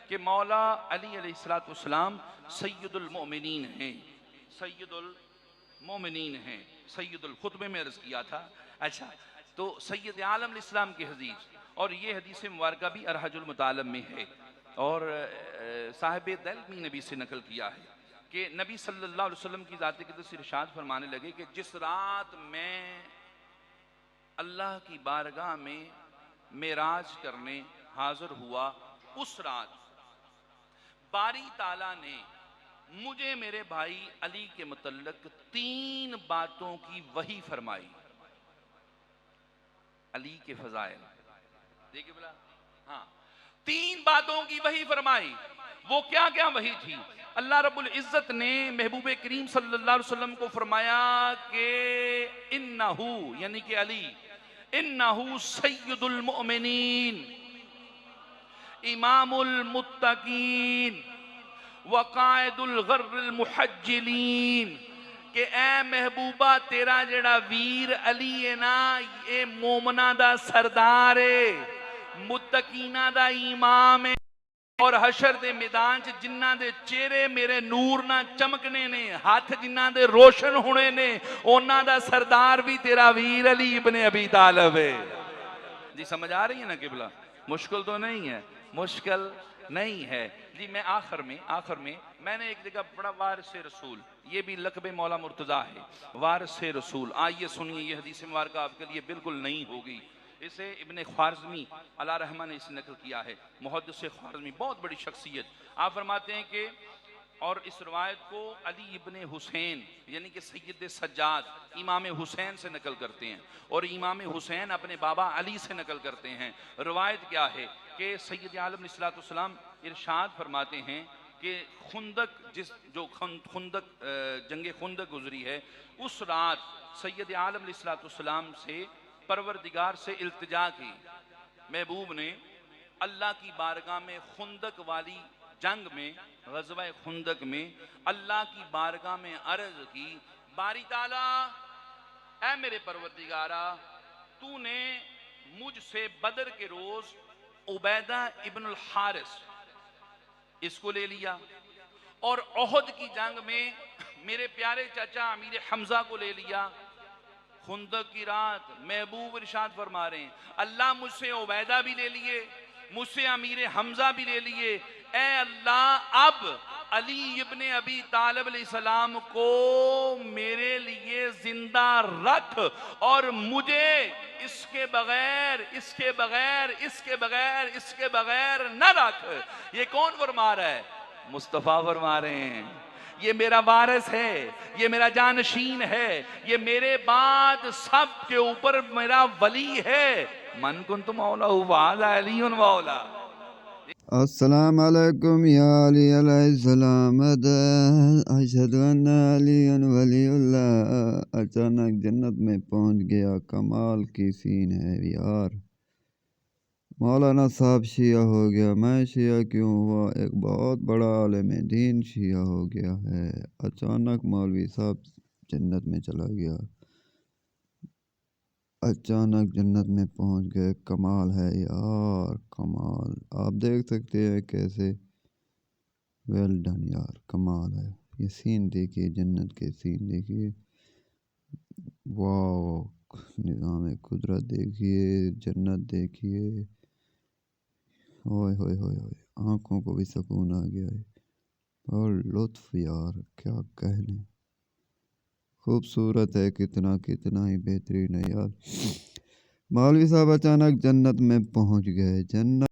کہ مولا علی علیہ السلام سید المؤمنین ہیں، سید المؤمنین ہیں، سید الخطبے میں عرض کیا تھا۔ اچھا، تو سید عالم علیہ السلام کی حدیث، اور یہ حدیث مبارکہ بھی ارحج المطالب میں ہے، اور صاحب دلمی نبی سے نقل کیا ہے کہ نبی صلی اللہ علیہ وسلم کی ذات اقدس ارشاد فرمانے لگے کہ جس رات میں اللہ کی بارگاہ میں معراج کرنے حاضر ہوا، اس رات باری تعالیٰ نے مجھے میرے بھائی علی کے متعلق 3 باتوں کی وحی فرمائی۔ علی کے فضائل دیکھیں بلا، ہاں 3 باتوں کی وحی فرمائی۔ وہ کیا کیا وحی تھی؟ اللہ رب العزت نے محبوب کریم صلی اللہ علیہ وسلم کو فرمایا کہ انہو، یعنی کہ علی، انہو سید المؤمنین، امام المتقین، وقائد الغر المحجلین، کہ اے محبوبہ تیرا جڑا ویر علی ہے نا، یہ مومنہ دا سردار ہے، متقینہ دا امام ہے، اور حشر دے میدان چ جنہ دے چہرے میرے نور نہ چمکنے نے، ہاتھ جنہ دے روشن ہونے نے، اونا دا سردار بھی تیرا ویر علی ابن ابی طالب ہے۔ جی سمجھ آ رہی ہے نا قبلہ؟ مشکل تو نہیں ہے، مشکل نہیں ہے جی۔ میں آخر میں نے ایک جگہ پڑھا وارث رسول، یہ بھی لقب مولا مرتضیٰ ہے، وارث رسول۔ آئیے سنیے، یہ حدیث مبارکہ آپ کے لیے بالکل نہیں ہوگی، اسے ابن خوارزمی علیہ رحمہ نے اسے نقل کیا ہے، محدث خوارزمی، بہت بڑی شخصیت۔ آپ فرماتے ہیں کہ اور اس روایت کو علی ابن حسین یعنی کہ سید سجاد امام حسین سے نقل کرتے ہیں، اور امام حسین اپنے بابا علی سے نقل کرتے ہیں۔ روایت کیا ہے کہ سید عالم علیہ السلام ارشاد فرماتے ہیں کہ جنگ خندق گزری ہے، اس رات سید عالم علیہ السلام سے پروردگار سے التجا کی، محبوب نے اللہ کی بارگاہ میں خندق والی جنگ میں، غزوہ خندق میں اللہ کی بارگاہ میں عرض کی، باری تعالیٰ اے میرے پروردگارہ، تو نے مجھ سے بدر کے روز عبیدہ ابن الحارث اس کو لے لیا، اور احد کی جنگ میں میرے پیارے چچا امیر حمزہ کو لے لیا۔ خندق کی رات محبوب ارشاد فرما رہے ہیں اللہ مجھ سے عبیدہ بھی لے لیے، مجھ سے امیر حمزہ بھی لے لیے، اے اللہ اب علی ابن ابی طالب علیہ السلام کو میرے لیے زندہ رکھ، اور مجھے اس کے بغیر نہ رکھ۔ یہ کون فرما رہا ہے؟ مصطفیٰ فرما رہے ہیں، یہ میرا وارث ہے، یہ میرا جانشین ہے، یہ میرے بعد سب کے اوپر میرا ولی ہے۔ من کنت مولا فہذا علی مولا۔ السلام علیکم یا علی علیہ السلام، اشہد ان علی ولی اللہ۔ اچانک جنت میں پہنچ گیا، کمال کی سین ہے یار۔ مولانا صاحب شیعہ ہو گیا، میں شیعہ کیوں ہوا؟ ایک بہت بڑا عالم دین شیعہ ہو گیا ہے۔ اچانک مولوی صاحب جنت میں چلا گیا، اچانک جنت میں پہنچ گئے، کمال ہے یار، کمال۔ آپ دیکھ سکتے ہیں کیسے، ویل ڈن یار، کمال ہے۔ یہ سین دیکھیے، جنت کے سین دیکھیے، واو، نظام قدرت دیکھیے، جنت دیکھیے، ہوئے ہوئے ہوئے ہوئے، آنکھوں کو بھی سکون آ گیا ہے، اور لطف یار، کیا کہنے، خوبصورت ہے، کتنا ہی بہترین ہے یار۔ مولوی صاحب اچانک جنت میں پہنچ گئے، جنت